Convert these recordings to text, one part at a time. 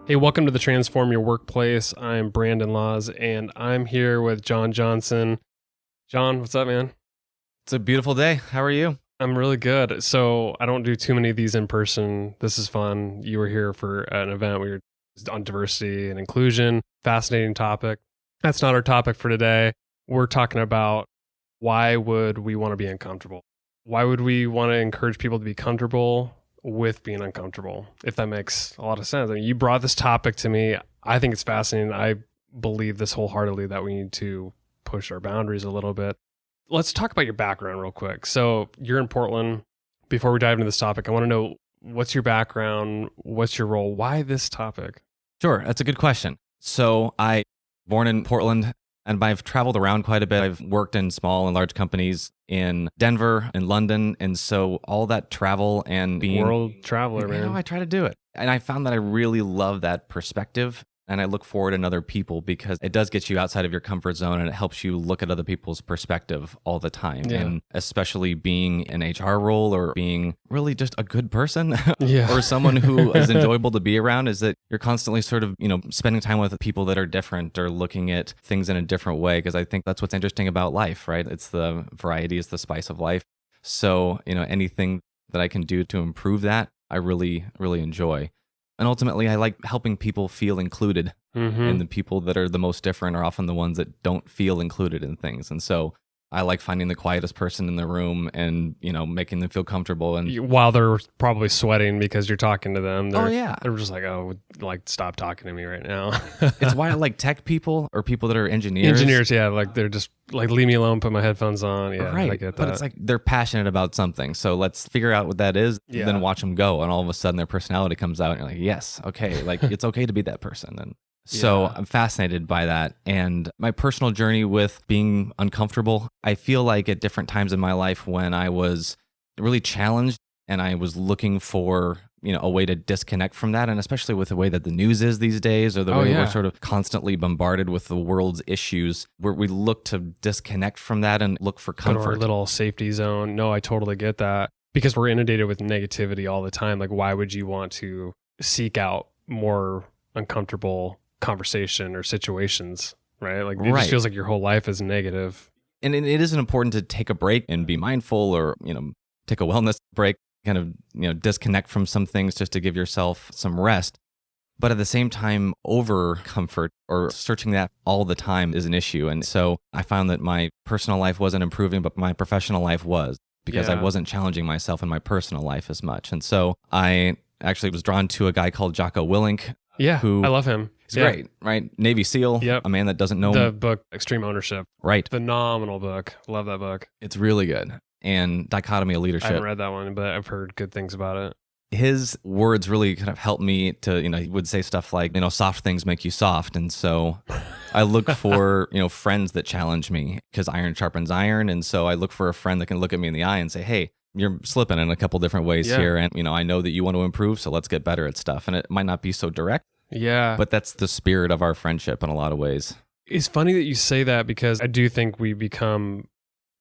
Hey, welcome to the Transform Your Workplace. I'm Brandon Laws, and I'm here with John Johnson. John, what's up, man? It's a beautiful day. How are you? I'm really good. So I don't do too many of these in person. This is fun. You were here for an event. We were on diversity and inclusion. Fascinating topic. That's not our topic for today. We're talking about why would we want to be uncomfortable? Why would we want to encourage people to be comfortable with being uncomfortable, if that makes a lot of sense? I mean, you brought this topic to me. I think it's fascinating. I believe this wholeheartedly that we need to push our boundaries a little bit. Let's talk about your background real quick. So you're in Portland. Before we dive into this topic, I want to know, what's your background? What's your role? Why this topic? Sure. That's a good question. So I born in Portland, and I've traveled around quite a bit. I've worked in small and large companies in Denver and London. And so all that travel and being World traveler, man. I try to do it. And I found that I really love that perspective. And I look forward in other people because it does get you outside of your comfort zone, and it helps you look at other people's perspective all the time. Yeah. And especially being an HR role or being really just a good person Yeah. or someone who is enjoyable to be around, is that you're constantly sort of, spending time with people that are different or looking at things in a different way. Because I think that's what's interesting about life, right? It's the variety is the spice of life. So, anything that I can do to improve that, I really, really enjoy. And ultimately, I like helping people feel included. And the people that are the most different are often the ones that don't feel included in things. And so I like finding the quietest person in the room and, making them feel comfortable. And While they're probably sweating because you're talking to them. yeah. They're just like, stop talking to me right now. It's why I like tech people or people that are engineers. Engineers, yeah. Like, they're just like, leave me alone, put my headphones on. Yeah, Right. I get that. But it's like they're passionate about something. So let's figure out what that is, Yeah. then watch them go. And all of a sudden their personality comes out and you're like, yes, okay. Like it's okay to be that person. And so Yeah. I'm fascinated by that. And my personal journey with being uncomfortable, I feel like at different times in my life when I was really challenged and I was looking for, a way to disconnect from that. And especially with the way that the news is these days, or the way we're sort of constantly bombarded with the world's issues, where we look to disconnect from that and look for Go to our comfort. little safety zone. No, I totally get that, because we're inundated with negativity all the time. Like, why would you want to seek out more uncomfortable conversation or situations, right? Like, it Right. just feels like your whole life is negative. And it isn't important to take a break and be mindful or, take a wellness break, kind of, disconnect from some things just to give yourself some rest. But at the same time, over comfort or searching that all the time is an issue. And so I found that my personal life wasn't improving, but my professional life was, because I Yeah. wasn't challenging myself in my personal life as much. And so I actually was drawn to a guy called Jocko Willink. Yeah, Who I love him. He's great, right? Navy SEAL, Yep. a man that doesn't know. The book, Extreme Ownership. Right. Phenomenal book. Love that book. It's really good. And Dichotomy of I Leadership. haven't read that one, but I've heard good things about it. His words really kind of helped me to, he would say stuff like, soft things make you soft. And so I look for, friends that challenge me, because iron sharpens iron. And so I look for a friend that can look at me in the eye and say, hey, you're slipping in a couple different ways Yeah. here. And, I know that you want to improve, so let's get better at stuff. And it might not be so direct, Yeah. but that's the spirit of our friendship in a lot of ways. It's funny that you say that, because I do think we become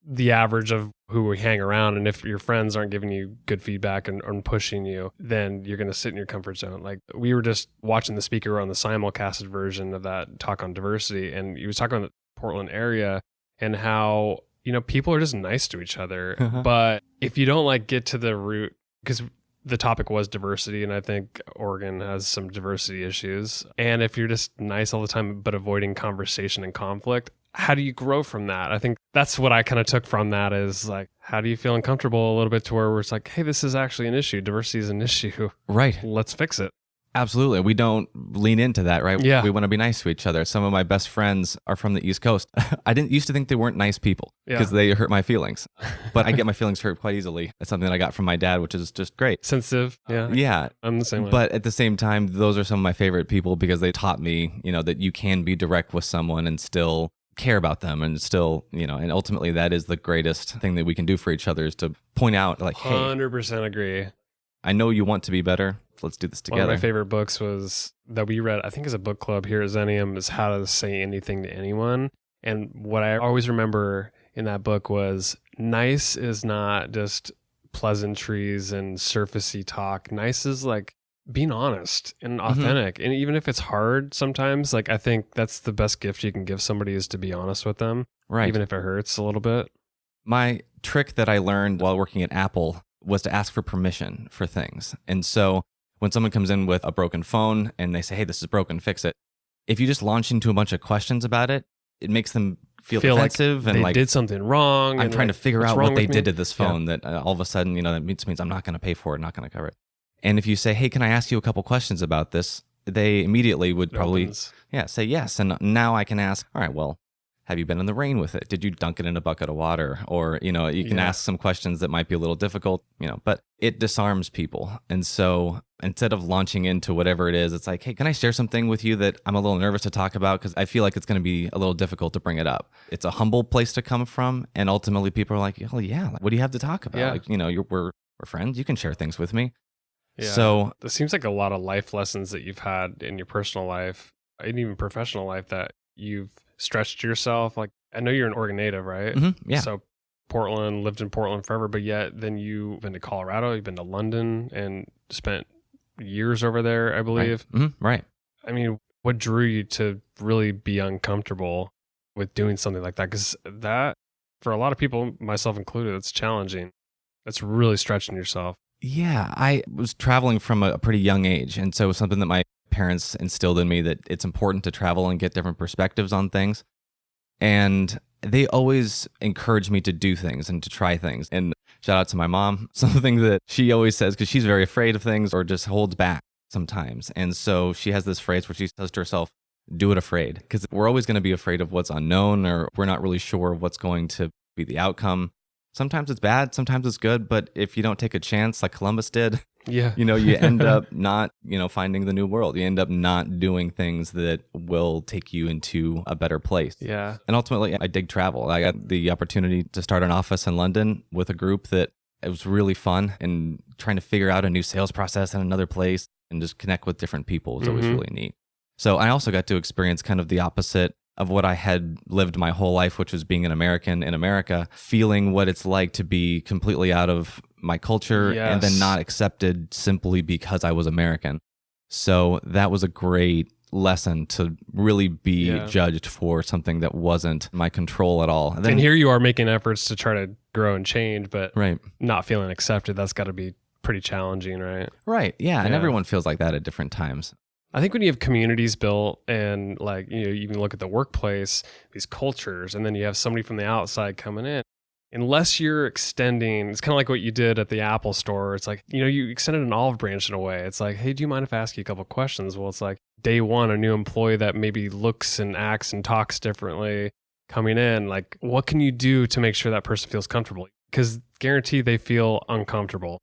the average of who we hang around. And if your friends aren't giving you good feedback and pushing you, then you're going to sit in your comfort zone. Like, we were just watching the speaker on the simulcasted version of that talk on diversity, and he was talking about the Portland area and how, people are just nice to each other. But if you don't get to the root, because the topic was diversity, and I think Oregon has some diversity issues. And if you're just nice all the time, but avoiding conversation and conflict, how do you grow from that? I think that's what I kind of took from that, is like, how do you feel uncomfortable a little bit to where it's like, hey, this is actually an issue. Diversity is an issue. Right. Let's fix it. Absolutely. We don't lean into that, right? Yeah. We want to be nice to each other. Some of my best friends are from the East Coast. I didn't used to think they weren't nice people because they hurt my feelings, but I get my feelings hurt quite easily. That's something that I got from my dad, which is just great. Sensitive. Yeah. Yeah. I'm the same way. But at the same time, those are some of my favorite people, because they taught me, that you can be direct with someone and still care about them, and still, and ultimately that is the greatest thing that we can do for each other, is to point out like, hey, 100% agree. I know you want to be better. Let's do this together. One of my favorite books was that we read, I think as a book club here at Zenium, is How to Say Anything to Anyone. And what I always remember in that book was, nice is not just pleasantries and surfacey talk. Nice is like being honest and Mm-hmm. authentic. And even if it's hard sometimes, like I think that's the best gift you can give somebody is to be honest with them, Right. even if it hurts a little bit. My trick that I learned while working at Apple was to ask for permission for things. And so when someone comes in with a broken phone and they say, hey, this is broken, fix it. If you just launch into a bunch of questions about it, it makes them feel defensive like and they did something wrong. I'm and trying to figure what's out wrong what they with me? did to this phone that all of a sudden, that means I'm not going to pay for it, not going to cover it. And if you say, hey, can I ask you a couple questions about this? They immediately would It probably opens. say yes. And now I can ask, all right, well, have you been in the rain with it? Did you dunk it in a bucket of water? Or, you can Yeah. ask some questions that might be a little difficult, but it disarms people. And so instead of launching into whatever it is, it's like, hey, can I share something with you that I'm a little nervous to talk about? Because I feel like it's going to be a little difficult to bring it up. It's a humble place to come from. And ultimately people are like, oh yeah, what do you have to talk about? Yeah. Like, we're friends. You can share things with me. Yeah. So it seems like a lot of life lessons that you've had in your personal life and even professional life that you've stretched yourself. Like I know you're an Oregon native, right? yeah. So Portland, lived in Portland forever, but yet then you've been to Colorado, you've been to London and spent years over there, I believe. Right. I mean, what drew you to really be uncomfortable with doing something like that? Because that, for a lot of people, myself included, it's challenging. It's really stretching yourself. Yeah, I was traveling from a pretty young age. And so it was something that my parents instilled in me that it's important to travel and get different perspectives on things. And they always encouraged me to do things and to try things. And shout out to my mom, something that she always says, because she's very afraid of things or just holds back sometimes. And so she has this phrase where she says to herself, do it afraid, because we're always going to be afraid of what's unknown or we're not really sure of what's going to be the outcome. Sometimes it's bad, sometimes it's good, but if you don't take a chance like Columbus did, Yeah. you end up not, finding the new world. You end up not doing things that will take you into a better place. Yeah. And ultimately, I dig travel. I got the opportunity to start an office in London with a group that it was really fun, and trying to figure out a new sales process in another place and just connect with different people was always really neat. So I also got to experience kind of the opposite of what I had lived my whole life, which was being an American in America, feeling what it's like to be completely out of my culture and then not accepted simply because I was American. So that was a great lesson to really be judged for something that wasn't my control at all. And here you are making efforts to try to grow and change, but right. not feeling accepted. That's got to be pretty challenging, right? Right. Yeah. And everyone feels like that at different times. I think when you have communities built and like, you even look at the workplace, these cultures, and then you have somebody from the outside coming in, unless you're extending, it's kind of like what you did at the Apple store. It's like, you extended an olive branch in a way. It's like, hey, do you mind if I ask you a couple questions? Well, it's like day one, a new employee that maybe looks and acts and talks differently coming in. Like, what can you do to make sure that person feels comfortable? Because guarantee they feel uncomfortable.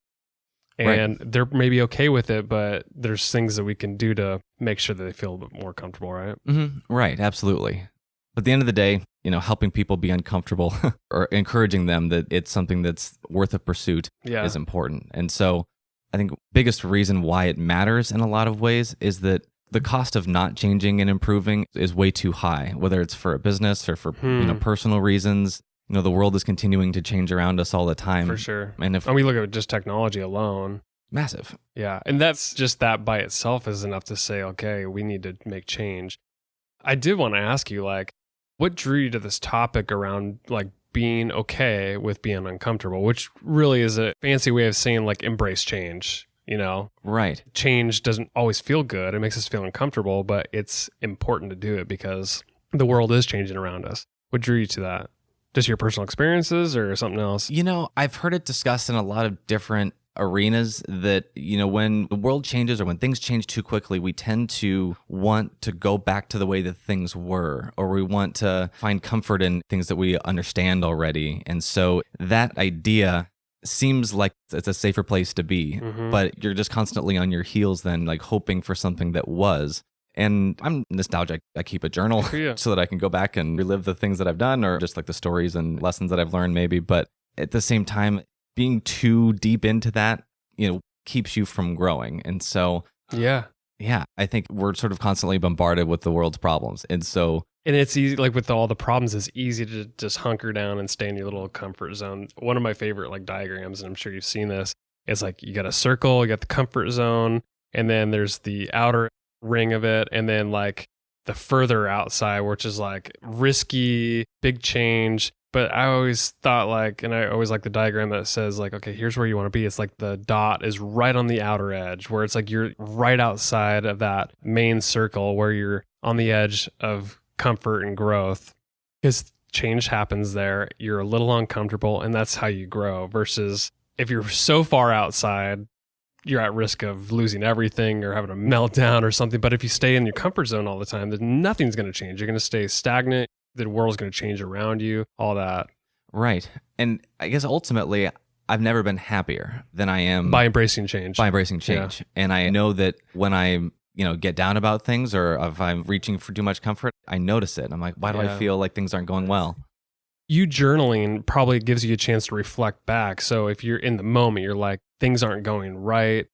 And they're maybe okay with it, but there's things that we can do to make sure that they feel a bit more comfortable, right? Right, absolutely. But at the end of the day, helping people be uncomfortable or encouraging them that it's something that's worth a pursuit is important. And so I think biggest reason why it matters in a lot of ways is that the cost of not changing and improving is way too high, whether it's for a business or for personal reasons. The world is continuing to change around us all the time. For sure. And if we look at just technology alone. Massive. Yeah. And that's just that by itself is enough to say, okay, we need to make change. I did want to ask you, like, what drew you to this topic around like being okay with being uncomfortable, which really is a fancy way of saying like embrace change, Right. Change doesn't always feel good. It makes us feel uncomfortable, but it's important to do it because the world is changing around us. What drew you to that? Just your personal experiences or something else? I've heard it discussed in a lot of different arenas that, when the world changes or when things change too quickly, we tend to want to go back to the way that things were, or we want to find comfort in things that we understand already. And so that idea seems like it's a safer place to be, but you're just constantly on your heels then, like hoping for something that was. And I'm nostalgic. I keep a journal so that I can go back and relive the things that I've done or just like the stories and lessons that I've learned maybe. But at the same time, being too deep into that, keeps you from growing. And so, yeah, I think we're sort of constantly bombarded with the world's problems. And it's easy, like with all the problems, it's easy to just hunker down and stay in your little comfort zone. One of my favorite like diagrams, and I'm sure you've seen this, it's like you got a circle, you got the comfort zone, And then there's the outer ring of it. And then like the further outside, which is like risky, big change. But I always thought like, and I always like the diagram that says like, okay, here's where you want to be. It's like the dot is right on the outer edge where it's like you're right outside of that main circle where you're on the edge of comfort and growth. Because change happens there. You're a little uncomfortable and that's how you grow versus if you're so far outside, you're at risk of losing everything or having a meltdown or something. But if you stay in your comfort zone all the time, then nothing's going to change. You're going to stay stagnant. The world's going to change around you, all that. Right. And I guess ultimately, I've never been happier than I am By embracing change. Yeah. And I know that when I get down about things or if I'm reaching for too much comfort, I notice it. I'm like, why do I feel like things aren't going well? You journaling probably gives you a chance to reflect back. So if you're in the moment, you're like, things aren't going right.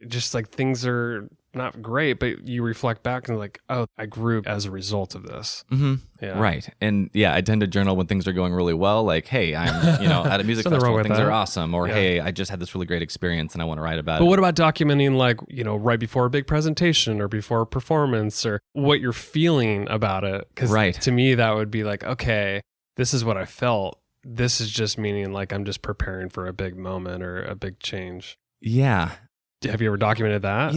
Just like things are not great, but you reflect back and like, oh, I grew as a result of this. Mm-hmm. Yeah. Right. And yeah, I tend to journal when things are going really well. Like, hey, I'm at a music festival, things are awesome. Or hey, I just had this really great experience and I want to write about it. But what about documenting like, right before a big presentation or before a performance or what you're feeling about it? Because to me, that would be like, okay, this is what I felt. This is just meaning like I'm just preparing for a big moment or a big change. Yeah. Have you ever documented that?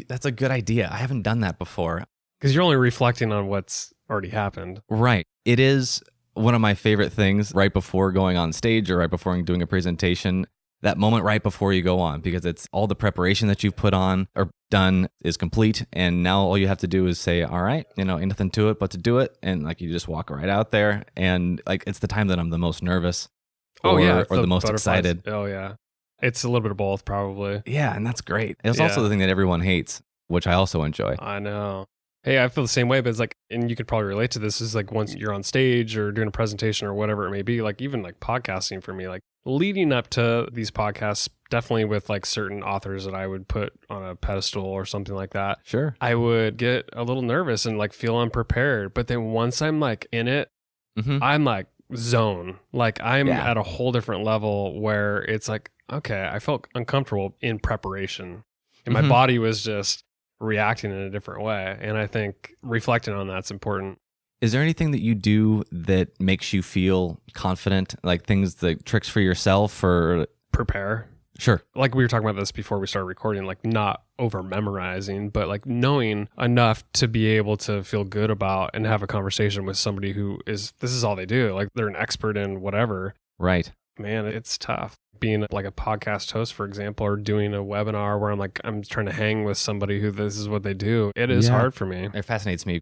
That's a good idea. I haven't done that before. Because you're only reflecting on what's already happened. Right. It is one of my favorite things right before going on stage or right before doing a presentation, that moment right before you go on, because it's all the preparation that you've put on or done is complete. And now all you have to do is say, all right, ain't nothing to it but to do it. And like you just walk right out there. And like it's the time that I'm the most nervous or the most excited. Oh, yeah. It's a little bit of both, probably. Yeah, and that's great. It's also the thing that everyone hates, which I also enjoy. I know. Hey, I feel the same way, but it's like, and you could probably relate to this, is like once you're on stage or doing a presentation or whatever it may be, like even like podcasting for me, like leading up to these podcasts, definitely with like certain authors that I would put on a pedestal or something like that. Sure. I would get a little nervous and like feel unprepared. But then once I'm like in it, I'm like zone. Like I'm at a whole different level where it's like, okay, I felt uncomfortable in preparation and my body was just reacting in a different way. And I think reflecting on that's important. Is there anything that you do that makes you feel confident? Like tricks for yourself or prepare? Sure. Like we were talking about this before we started recording, like not over memorizing, but like knowing enough to be able to feel good about and have a conversation with somebody this is all they do. Like they're an expert in whatever. Right. Man, it's tough. Being like a podcast host, for example, or doing a webinar where I'm trying to hang with somebody who this is what they do. It is hard for me. It fascinates me.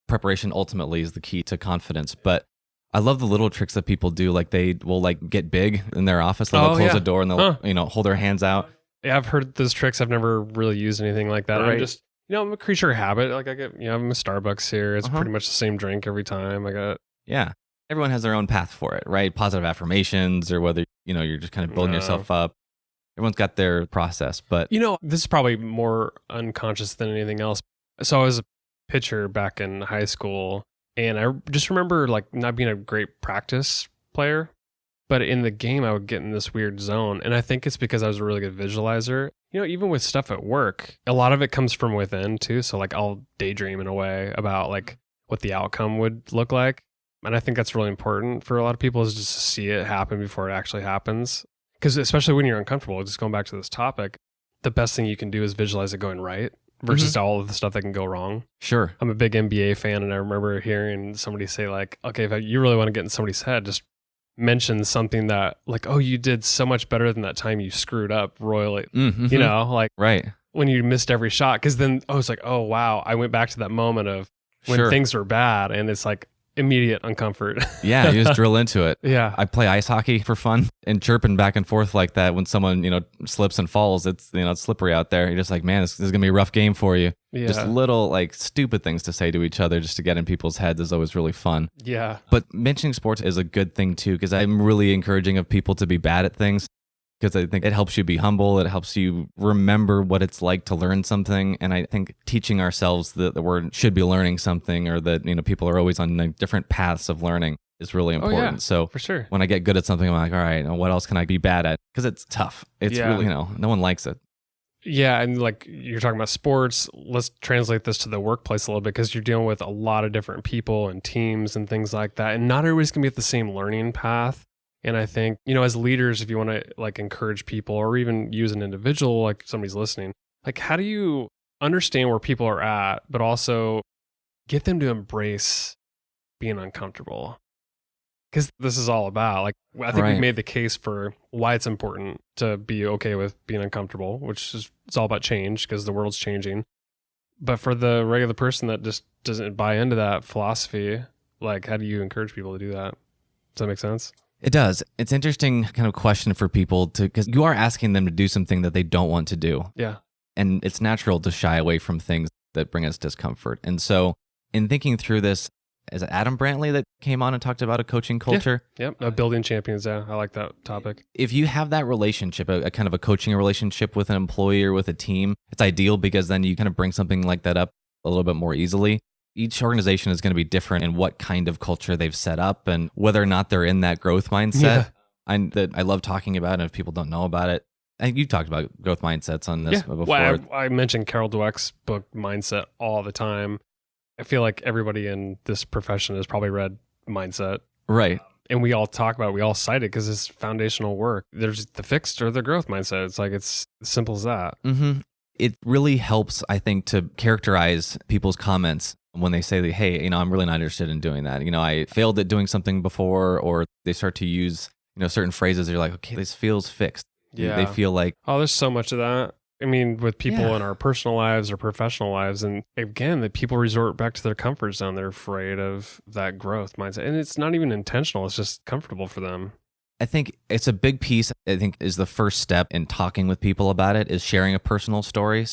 Preparation ultimately is the key to confidence, but I love the little tricks that people do. Like they will like get big in their office. They'll close the door and they'll hold their hands out. Yeah, I've heard those tricks. I've never really used anything like that. Right. I'm just, I'm a creature of habit. Like I get, I'm a Starbucks here. It's pretty much the same drink every time. Yeah. Everyone has their own path for it, right? Positive affirmations or whether, you're just kind of building yourself up. Everyone's got their process, but... this is probably more unconscious than anything else. So I was a pitcher back in high school, and I just remember like not being a great practice player, but in the game I would get in this weird zone. And I think it's because I was a really good visualizer. Even with stuff at work, a lot of it comes from within too. So like I'll daydream in a way about like what the outcome would look like. And I think that's really important for a lot of people is just to see it happen before it actually happens. Because especially when you're uncomfortable, just going back to this topic, the best thing you can do is visualize it going right versus all of the stuff that can go wrong. Sure. I'm a big NBA fan, and I remember hearing somebody say like, okay, if you really want to get in somebody's head, just mention something that like, oh, you did so much better than that time you screwed up royally. Like right. when you missed every shot. Because then I was like, oh, wow, I went back to that moment of when things were bad, and it's like, immediate uncomfort. Yeah, you just drill into it. Yeah. I play ice hockey for fun and chirping back and forth like that when someone, slips and falls, it's, it's slippery out there. You're just like, man, this is going to be a rough game for you. Yeah. Just little like stupid things to say to each other just to get in people's heads is always really fun. Yeah. But mentioning sports is a good thing too, because I'm really encouraging of people to be bad at things. Because I think it helps you be humble. It helps you remember what it's like to learn something. And I think teaching ourselves that we should be learning something or that, people are always on different paths of learning is really important. So for sure. When I get good at something, I'm like, all right, what else can I be bad at? Because it's tough. It's really, no one likes it. Yeah, and like you're talking about sports, let's translate this to the workplace a little bit because you're dealing with a lot of different people and teams and things like that. And not everybody's going to be at the same learning path. And I think, as leaders, if you want to like encourage people or even use an individual, like somebody's listening, like how do you understand where people are at, but also get them to embrace being uncomfortable? Because this is all about, like, I think we've made the case for why it's important to be okay with being uncomfortable, which is, it's all about change because the world's changing. But for the regular person that just doesn't buy into that philosophy, like, how do you encourage people to do that? Does that make sense? It does. It's an interesting kind of question for people because you are asking them to do something that they don't want to do. Yeah. And it's natural to shy away from things that bring us discomfort. And so in thinking through this, is it Adam Brantley that came on and talked about a coaching culture? Yep. Building champions. Yeah. I like that topic. If you have that relationship, a kind of a coaching relationship with an employee or with a team, it's ideal because then you kind of bring something like that up a little bit more easily. Each organization is going to be different in what kind of culture they've set up and whether or not they're in that growth mindset. That I love talking about, and if people don't know about it, I think you've talked about growth mindsets on this before. Well, I mentioned Carol Dweck's book, Mindset, all the time. I feel like everybody in this profession has probably read Mindset. Right. And we all talk about it, we all cite it because it's foundational work. There's the fixed or the growth mindset. It's like, it's as simple as that. Mm-hmm. It really helps, I think, to characterize people's comments when they say, hey, I'm really not interested in doing that. I failed at doing something before, or they start to use, certain phrases. They're like, okay, this feels fixed. Yeah. They feel like, oh, there's so much of that. I mean, with people in our personal lives or professional lives. And again, that people resort back to their comfort zone. They're afraid of that growth mindset. And it's not even intentional. It's just comfortable for them. I think it's a big piece, I think, is the first step in talking with people about it, is sharing a personal story.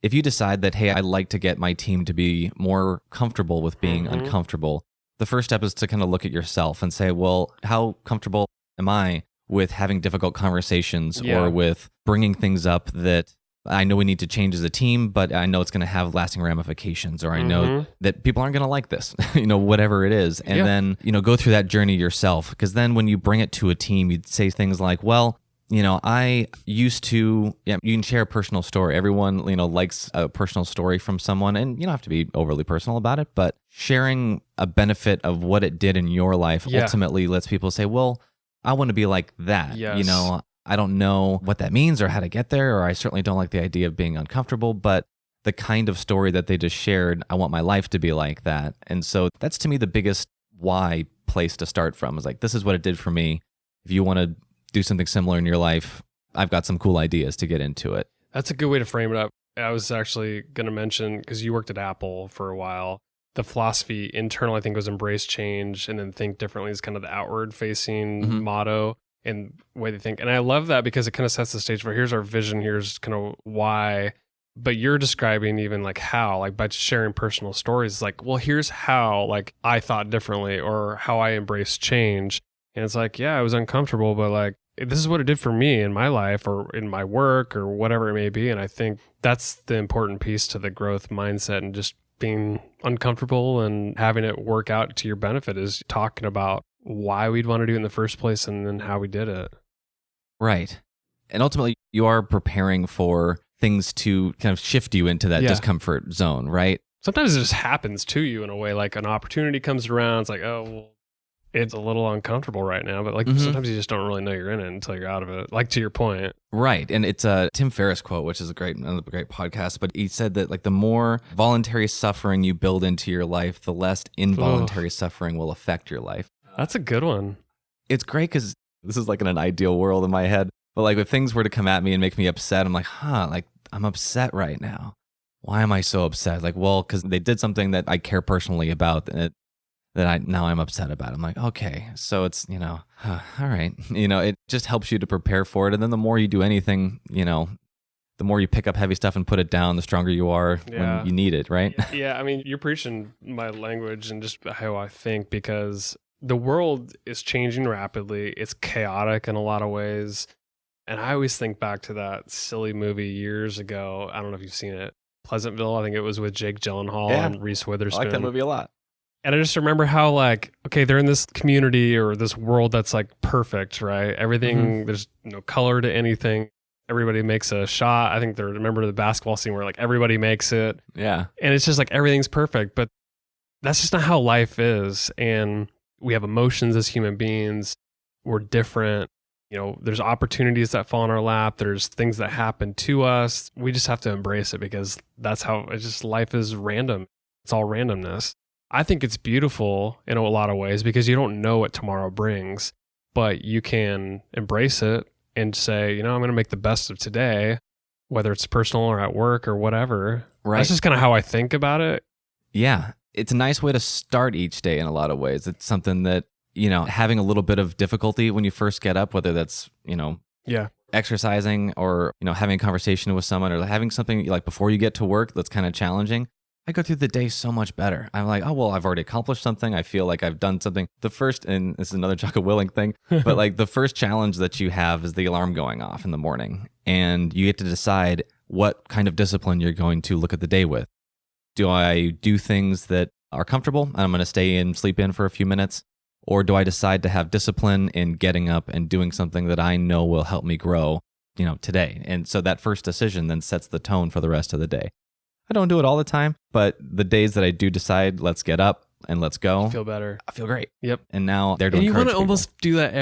If you decide that, hey, I'd like to get my team to be more comfortable with being uncomfortable, the first step is to kind of look at yourself and say, well, how comfortable am I with having difficult conversations or with bringing things up that I know we need to change as a team, but I know it's going to have lasting ramifications, or I know that people aren't going to like this, whatever it is. And then, go through that journey yourself. Because then when you bring it to a team, you'd say things like, well, I used to, you can share a personal story. Everyone, likes a personal story from someone, and you don't have to be overly personal about it, but sharing a benefit of what it did in your life ultimately lets people say, well, I want to be like that. Yes. I don't know what that means or how to get there, or I certainly don't like the idea of being uncomfortable, but the kind of story that they just shared, I want my life to be like that. And so that's, to me, the biggest why place to start from, is like, this is what it did for me. If you want to do something similar in your life, I've got some cool ideas to get into it. That's a good way to frame it up. I was actually going to mention, because you worked at Apple for a while, the philosophy internal, I think, was embrace change and then think differently is kind of the outward facing motto and way they think. And I love that because it kind of sets the stage for, here's our vision, here's kind of why. But you're describing even like how, like by sharing personal stories, like, well, here's how, like, I thought differently or how I embraced change. And it's like, yeah, it was uncomfortable, but like, this is what it did for me in my life or in my work or whatever it may be. And I think that's the important piece to the growth mindset, and just being uncomfortable and having it work out to your benefit is talking about why we'd want to do it in the first place and then how we did it. Right. And ultimately, you are preparing for things to kind of shift you into that discomfort zone, right? Sometimes it just happens to you in a way, like an opportunity comes around. It's like, oh, well, it's a little uncomfortable right now, but like sometimes you just don't really know you're in it until you're out of it. Like, to your point. Right. And it's a Tim Ferriss quote, which is another great podcast, but he said that like the more voluntary suffering you build into your life, the less involuntary suffering will affect your life. That's a good one. It's great because this is like in an ideal world in my head, but like if things were to come at me and make me upset, I'm like, like I'm upset right now. Why am I so upset? Like, well, because they did something that I care personally about, and now I'm upset about. I'm like, okay, so it's, all right. It just helps you to prepare for it. And then the more you do anything, the more you pick up heavy stuff and put it down, the stronger you are when you need it, right? Yeah, I mean, you're preaching my language and just how I think, because the world is changing rapidly. It's chaotic in a lot of ways. And I always think back to that silly movie years ago. I don't know if you've seen it. Pleasantville, I think it was with Jake Gyllenhaal and Reese Witherspoon. I like that movie a lot. And I just remember how, like, okay, they're in this community or this world that's like perfect, right? Everything, there's no color to anything. everybody makes a shot. I think remember the basketball scene where like everybody makes it. Yeah. And it's just like everything's perfect, but that's just not how life is. And we have emotions as human beings. We're different. There's opportunities that fall in our lap. There's things that happen to us. We just have to embrace it because that's how it's just life is random. It's all randomness. I think it's beautiful in a lot of ways because you don't know what tomorrow brings, but you can embrace it and say, I'm going to make the best of today, whether it's personal or at work or whatever. Right. That's just kind of how I think about it. Yeah. It's a nice way to start each day in a lot of ways. It's something that, having a little bit of difficulty when you first get up, whether that's, exercising or, having a conversation with someone or having something like before you get to work that's kind of challenging. I go through the day so much better. I'm like, oh, well, I've already accomplished something. I feel like I've done something. The first, and this is another Jocko Willing thing, but like the first challenge that you have is the alarm going off in the morning. And you get to decide what kind of discipline you're going to look at the day with. Do I do things that are comfortable and I'm going to stay in, sleep in for a few minutes? Or do I decide to have discipline in getting up and doing something that I know will help me grow, today? And so that first decision then sets the tone for the rest of the day. I don't do it all the time, but the days that I do decide, let's get up and let's go. You feel better. I feel great. Yep. And now they're and doing. You want to almost do that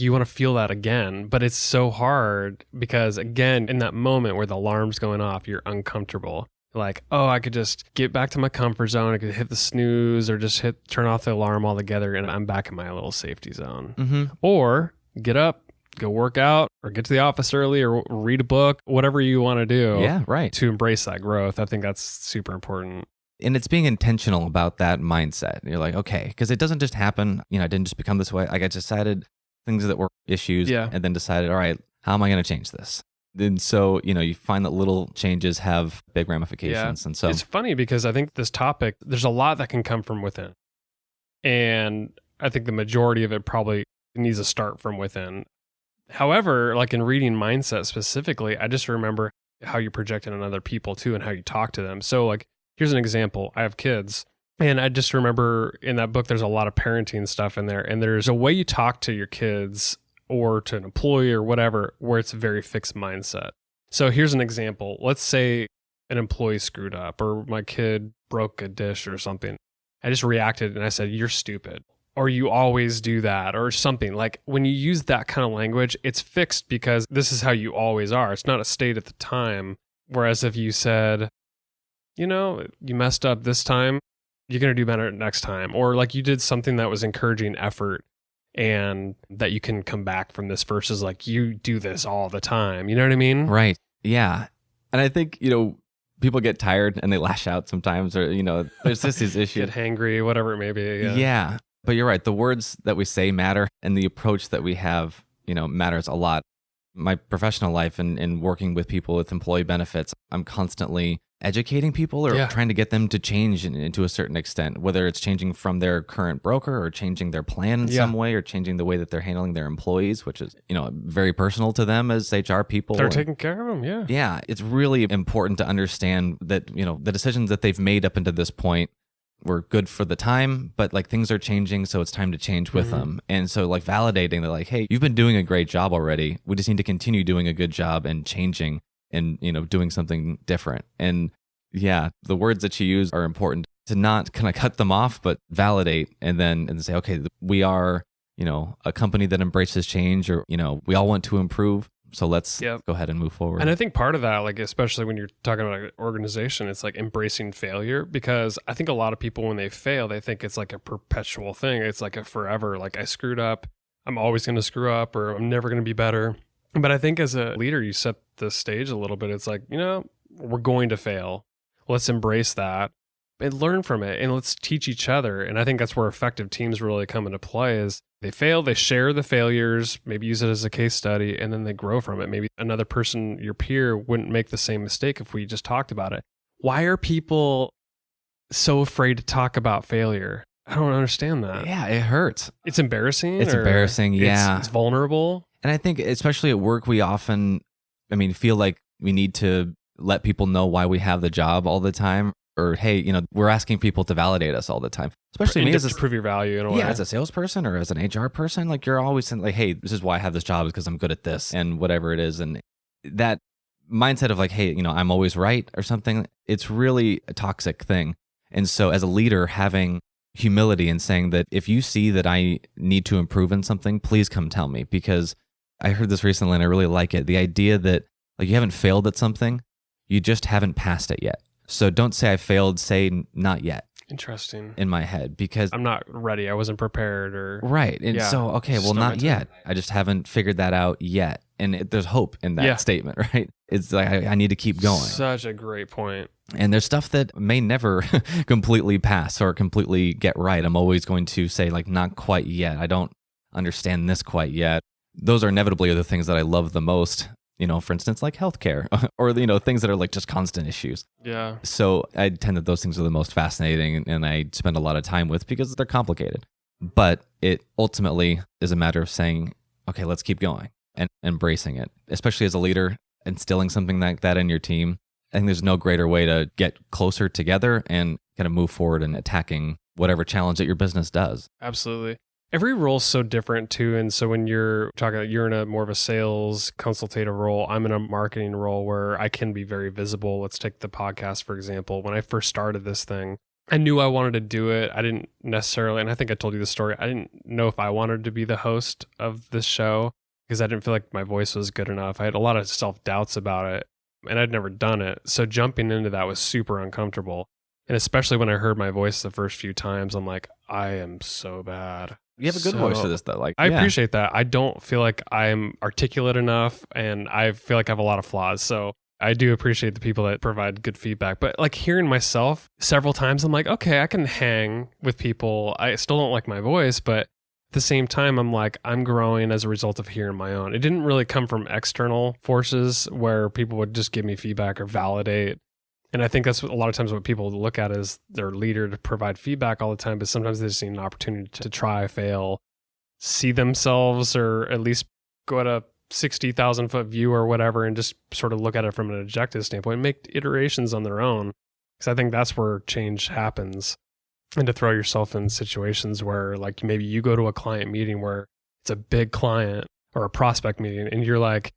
you want to feel that again, but it's so hard because again, in that moment where the alarm's going off, you're uncomfortable. Like, oh, I could just get back to my comfort zone. I could hit the snooze or just turn off the alarm altogether and I'm back in my little safety zone. Mm-hmm. Or get up, go work out or get to the office early or read a book, whatever you want to do. Yeah, right. To embrace that growth. I think that's super important. And it's being intentional about that mindset. You're like, okay, because it doesn't just happen. I didn't just become this way. Like I decided things that were issues and then decided, all right, how am I going to change this? And so, you find that little changes have big ramifications. Yeah. And so it's funny because I think this topic, there's a lot that can come from within. And I think the majority of it probably needs to start from within. However, like in reading mindset specifically, I just remember how you project it on other people too and how you talk to them. So like, here's an example. I have kids and I just remember in that book, there's a lot of parenting stuff in there. And there's a way you talk to your kids or to an employee or whatever, where it's a very fixed mindset. So here's an example. Let's say an employee screwed up or my kid broke a dish or something. I just reacted and I said, you're stupid. Or you always do that or something. Like when you use that kind of language, it's fixed because this is how you always are. It's not a state at the time. Whereas if you said, you messed up this time, you're going to do better next time. Or like you did something that was encouraging effort and that you can come back from this versus like you do this all the time. You know what I mean? Right. Yeah. And I think, people get tired and they lash out sometimes or, there's just these issues. Get hangry, whatever it may be. Yeah. But you're right. The words that we say matter and the approach that we have, matters a lot. My professional life and working with people with employee benefits, I'm constantly educating people or trying to get them to change to a certain extent, whether it's changing from their current broker or changing their plan in some way or changing the way that they're handling their employees, which is, very personal to them as HR people. They're taking care of them. Yeah. Yeah. It's really important to understand that, the decisions that they've made up until this point were good for the time, but like things are changing. So it's time to change with them. And so like validating that like, hey, you've been doing a great job already. We just need to continue doing a good job and changing and, doing something different. And yeah, the words that you use are important to not kind of cut them off, but validate and then say, okay, we are, a company that embraces change or, we all want to improve. So let's go ahead and move forward. And I think part of that, like, especially when you're talking about an organization, it's like embracing failure because I think a lot of people, when they fail, they think it's like a perpetual thing. It's like a forever, like I screwed up. I'm always going to screw up or I'm never going to be better. But I think as a leader, you set the stage a little bit. It's like, we're going to fail. Let's embrace that and learn from it. And let's teach each other. And I think that's where effective teams really come into play is they fail, they share the failures, maybe use it as a case study, and then they grow from it. Maybe another person, your peer, wouldn't make the same mistake if we just talked about it. Why are people so afraid to talk about failure? I don't understand that. Yeah, it hurts. It's embarrassing. It's embarrassing, yeah. It's vulnerable. And I think especially at work, we often, feel like we need to let people know why we have the job all the time. Or, hey, we're asking people to validate us all the time. Especially me as to prove your value in a way. Yeah, as a salesperson or as an HR person, like you're always saying like, hey, this is why I have this job is because I'm good at this and whatever it is. And that mindset of like, hey, I'm always right or something, it's really a toxic thing. And so as a leader, having humility and saying that if you see that I need to improve in something, please come tell me, because I heard this recently and I really like it. The idea that like you haven't failed at something, you just haven't passed it yet. So don't say I failed, say not yet. Interesting. In my head, because I'm not ready. I wasn't prepared or... Right. And so, okay, well, not yet. I just haven't figured that out yet. And there's hope in that statement, right? It's like, I need to keep going. Such a great point. And there's stuff that may never completely pass or completely get right. I'm always going to say like, not quite yet. I don't understand this quite yet. Those are inevitably the things that I love the most. For instance, like healthcare or, things that are like just constant issues. Yeah. So I tend that those things are the most fascinating and I spend a lot of time with because they're complicated. But it ultimately is a matter of saying, okay, let's keep going and embracing it, especially as a leader, instilling something like that in your team. I think there's no greater way to get closer together and kind of move forward in attacking whatever challenge that your business does. Absolutely. Every role is so different too. And so when you're talking, you're in a more of a sales consultative role. I'm in a marketing role where I can be very visible. Let's take the podcast, for example. When I first started this thing, I knew I wanted to do it. I didn't necessarily, and I think I told you the story, I didn't know if I wanted to be the host of this show because I didn't feel like my voice was good enough. I had a lot of self-doubts about it and I'd never done it. So jumping into that was super uncomfortable. And especially when I heard my voice the first few times, I'm like, I am so bad. You have a good voice for this, though. I appreciate that. I don't feel like I'm articulate enough, and I feel like I have a lot of flaws. So I do appreciate the people that provide good feedback. But like hearing myself several times, I'm like, okay, I can hang with people. I still don't like my voice, but at the same time, I'm like, I'm growing as a result of hearing my own. It didn't really come from external forces where people would just give me feedback or validate. And I think that's what, a lot of times what people look at is their leader to provide feedback all the time, but sometimes they just need an opportunity to try, fail, see themselves, or at least go at a 60,000 foot view or whatever and just sort of look at it from an objective standpoint and make iterations on their own. Because I think that's where change happens. And to throw yourself in situations where like maybe you go to a client meeting where it's a big client or a prospect meeting and you're like,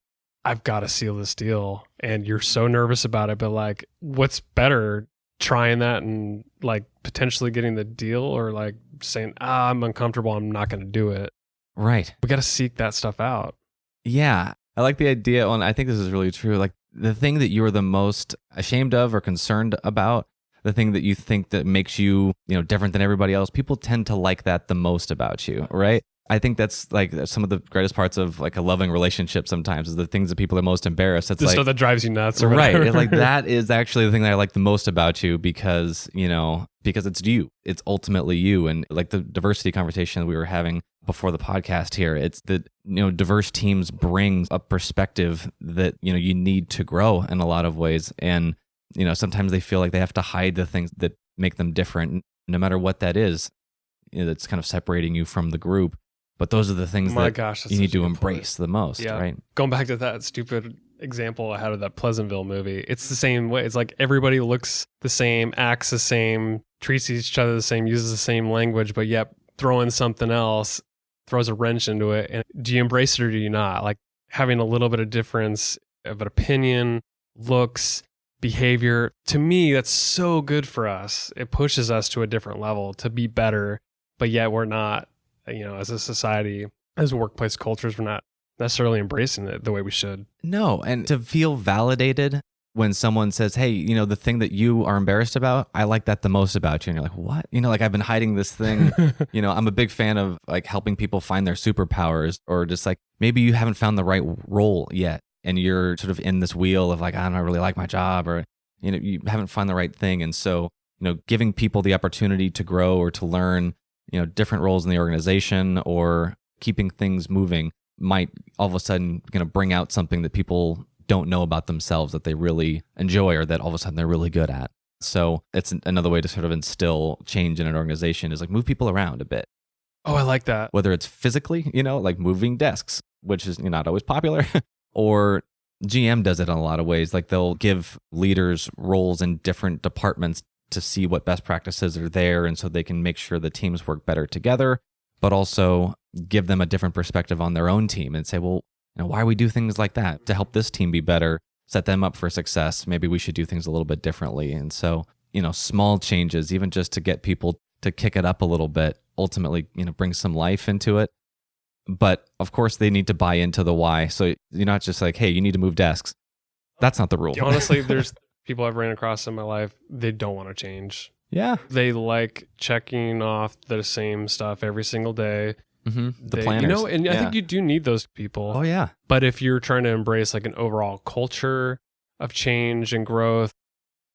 I've got to seal this deal. And you're so nervous about it, but like, what's better, trying that and like potentially getting the deal or like saying, I'm uncomfortable, I'm not going to do it. Right. We got to seek that stuff out. Yeah. I like the idea on, I think this is really true. Like the thing that you're the most ashamed of or concerned about, the thing that you think that makes you, different than everybody else, people tend to like that the most about you, right? I think that's like some of the greatest parts of like a loving relationship sometimes is the things that people are most embarrassed. It's the like stuff that drives you nuts. Or right. It's like that is actually the thing that I like the most about you because it's you. It's ultimately you. And like the diversity conversation that we were having before the podcast here, it's that, diverse teams bring a perspective that, you need to grow in a lot of ways. And, sometimes they feel like they have to hide the things that make them different, no matter what that is, that's kind of separating you from the group. But those are the things you need to embrace the most, right? Going back to that stupid example I had of that Pleasantville movie, it's the same way. It's like everybody looks the same, acts the same, treats each other the same, uses the same language, but yet throw in something else, throws a wrench into it. And do you embrace it or do you not? Like having a little bit of difference of an opinion, looks, behavior, to me, that's so good for us. It pushes us to a different level to be better, but yet we're not. As a society, as workplace cultures, we're not necessarily embracing it the way we should. No, and to feel validated when someone says, hey, the thing that you are embarrassed about, I like that the most about you. And you're like, what? Like I've been hiding this thing. I'm a big fan of like helping people find their superpowers or just like maybe you haven't found the right role yet. And you're sort of in this wheel of like, I don't really like my job or, you haven't found the right thing. And so, giving people the opportunity to grow or to learn different roles in the organization or keeping things moving might all of a sudden bring out something that people don't know about themselves that they really enjoy or that all of a sudden they're really good at. So it's another way to sort of instill change in an organization is like move people around a bit. Oh, I like that. Whether it's physically, like moving desks, which is not always popular, or GM does it in a lot of ways. Like they'll give leaders roles in different departments to see what best practices are there. And so they can make sure the teams work better together, but also give them a different perspective on their own team and say, well, why we do things like that to help this team be better, set them up for success. Maybe we should do things a little bit differently. And so, small changes, even just to get people to kick it up a little bit, ultimately, bring some life into it. But of course, they need to buy into the why. So you're not just like, hey, you need to move desks. That's not the rule. Honestly, there's people I've ran across in my life, they don't want to change. Yeah. They like checking off the same stuff every single day. Mm-hmm. The planners. And I think you do need those people. Oh, yeah. But if you're trying to embrace like an overall culture of change and growth,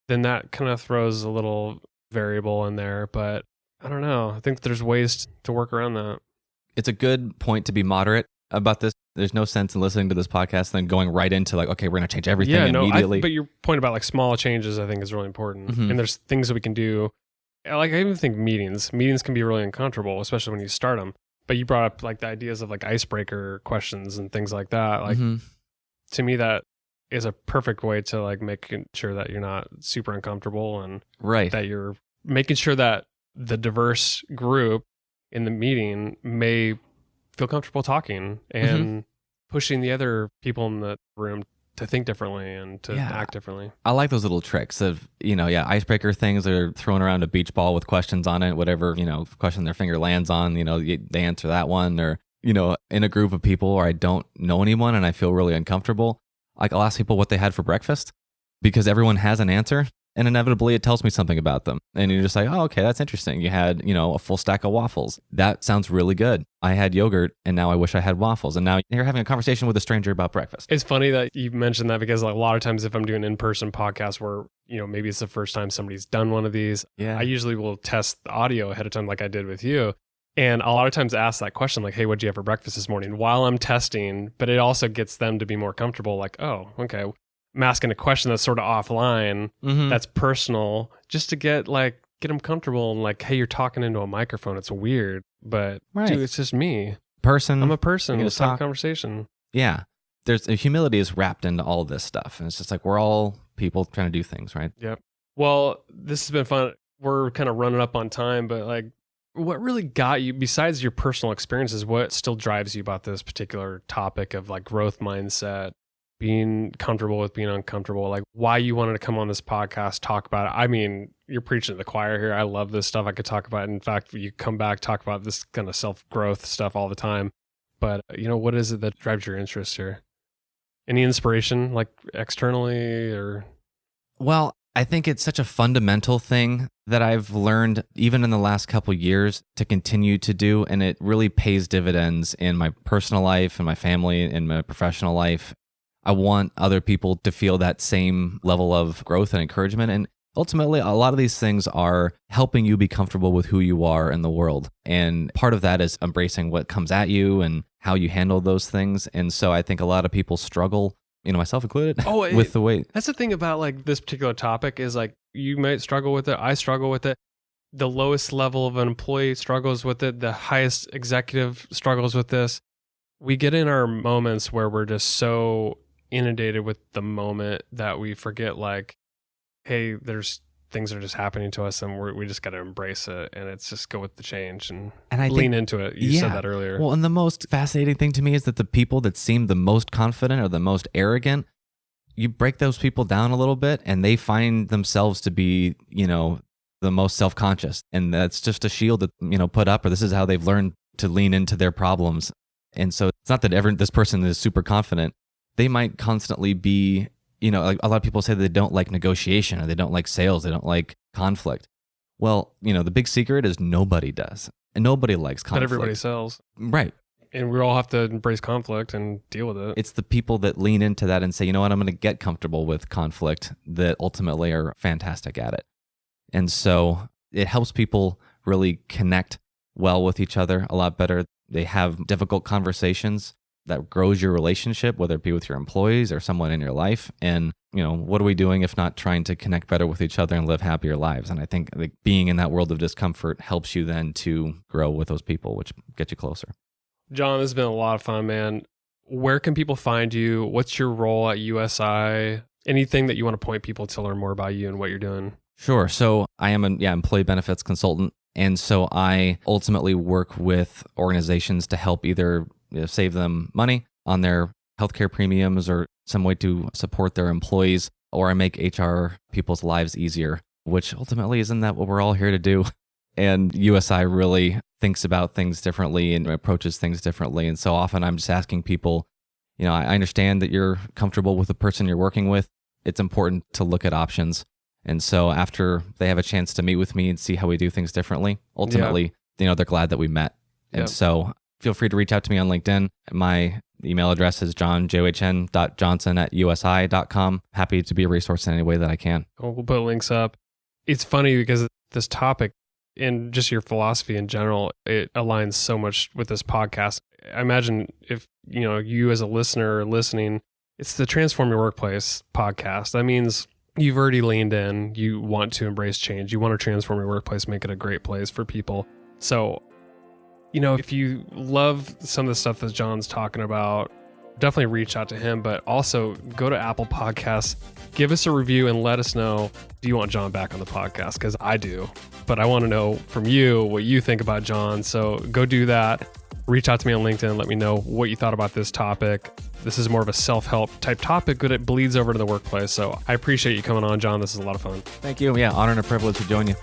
then that kind of throws a little variable in there. But I don't know. I think there's ways to work around that. It's a good point to be moderate about this. There's no sense in listening to this podcast and then going right into like, okay, we're going to change everything immediately. But your point about like small changes, I think, is really important. Mm-hmm. And there's things that we can do. Like I even think meetings can be really uncomfortable, especially when you start them. But you brought up like the ideas of like icebreaker questions and things like that. Like to me, that is a perfect way to like making sure that you're not super uncomfortable and that you're making sure that the diverse group in the meeting may feel comfortable talking and pushing the other people in the room to think differently and to act differently. I like those little tricks of, icebreaker things. They're throwing around a beach ball with questions on it, whatever, question their finger lands on, they answer that one. Or, in a group of people where I don't know anyone and I feel really uncomfortable, like I'll ask people what they had for breakfast because everyone has an answer. And inevitably, it tells me something about them. And you're just like, oh, okay, that's interesting. You had, a full stack of waffles. That sounds really good. I had yogurt, and now I wish I had waffles. And now you're having a conversation with a stranger about breakfast. It's funny that you mentioned that because like, a lot of times if I'm doing in-person podcasts where, maybe it's the first time somebody's done one of these, I usually will test the audio ahead of time like I did with you. And a lot of times ask that question like, hey, what'd you have for breakfast this morning? While I'm testing, but it also gets them to be more comfortable like, oh, okay. I'm asking a question that's sort of offline, that's personal, just to get them comfortable and like, hey, you're talking into a microphone. It's weird, but dude, it's just me. I'm a person. Let's have a conversation. Yeah. There's humility is wrapped into all of this stuff. And it's just like, we're all people trying to do things, right? Yep. Well, this has been fun. We're kind of running up on time, but like, what really got you, besides your personal experiences, what still drives you about this particular topic of like growth mindset, being comfortable with being uncomfortable, like why you wanted to come on this podcast, talk about it? I mean, you're preaching to the choir here. I love this stuff. I could talk about it. In fact, you come back, talk about this kind of self-growth stuff all the time. But, what is it that drives your interest here? Any inspiration, like externally or? Well, I think it's such a fundamental thing that I've learned even in the last couple of years to continue to do. And it really pays dividends in my personal life and my family and my professional life. I want other people to feel that same level of growth and encouragement. And ultimately, a lot of these things are helping you be comfortable with who you are in the world. And part of that is embracing what comes at you and how you handle those things. And so I think a lot of people struggle, myself included, with the weight. That's the thing about like this particular topic is like, you might struggle with it. I struggle with it. The lowest level of an employee struggles with it. The highest executive struggles with this. We get in our moments where we're just so inundated with the moment that we forget like, hey, there's things that are just happening to us and we just got to embrace it and it's just go with the change and I lean into it. You said that earlier. Well, and the most fascinating thing to me is that the people that seem the most confident or the most arrogant, you break those people down a little bit and they find themselves to be, the most self-conscious. And that's just a shield that, put up, or this is how they've learned to lean into their problems. And so it's not that this person is super confident. They might constantly be, like a lot of people say they don't like negotiation or they don't like sales, they don't like conflict. Well, the big secret is nobody does. And nobody likes conflict. But everybody sells. Right. And we all have to embrace conflict and deal with it. It's the people that lean into that and say, you know what, I'm going to get comfortable with conflict that ultimately are fantastic at it. And so it helps people really connect well with each other a lot better. They have difficult conversations that grows your relationship, whether it be with your employees or someone in your life. And, what are we doing if not trying to connect better with each other and live happier lives? And I think like being in that world of discomfort helps you then to grow with those people, which get you closer. John, this has been a lot of fun, man. Where can people find you? What's your role at USI? Anything that you want to point people to learn more about you and what you're doing? Sure. So I am an employee benefits consultant. And so I ultimately work with organizations to help either save them money on their healthcare premiums or some way to support their employees, or I make HR people's lives easier, which ultimately isn't that what we're all here to do? And USI really thinks about things differently and approaches things differently. And so often I'm just asking people, I understand that you're comfortable with the person you're working with. It's important to look at options. And so after they have a chance to meet with me and see how we do things differently, ultimately, they're glad that we met. And so feel free to reach out to me on LinkedIn. My email address is johnjohn.johnson@usi.com. Happy to be a resource in any way that I can. We'll put links up. It's funny because this topic and just your philosophy in general, it aligns so much with this podcast. I imagine if, you as a listener listening, it's the Transform Your Workplace podcast. That means you've already leaned in. You want to embrace change. You want to transform your workplace, make it a great place for people. So, if you love some of the stuff that John's talking about, definitely reach out to him, but also go to Apple Podcasts, give us a review and let us know, do you want John back on the podcast? Because I do, but I want to know from you what you think about John. So go do that. Reach out to me on LinkedIn. Let me know what you thought about this topic. This is more of a self-help type topic, but it bleeds over to the workplace. So I appreciate you coming on, John. This is a lot of fun. Thank you. Yeah, honor and a privilege to join you.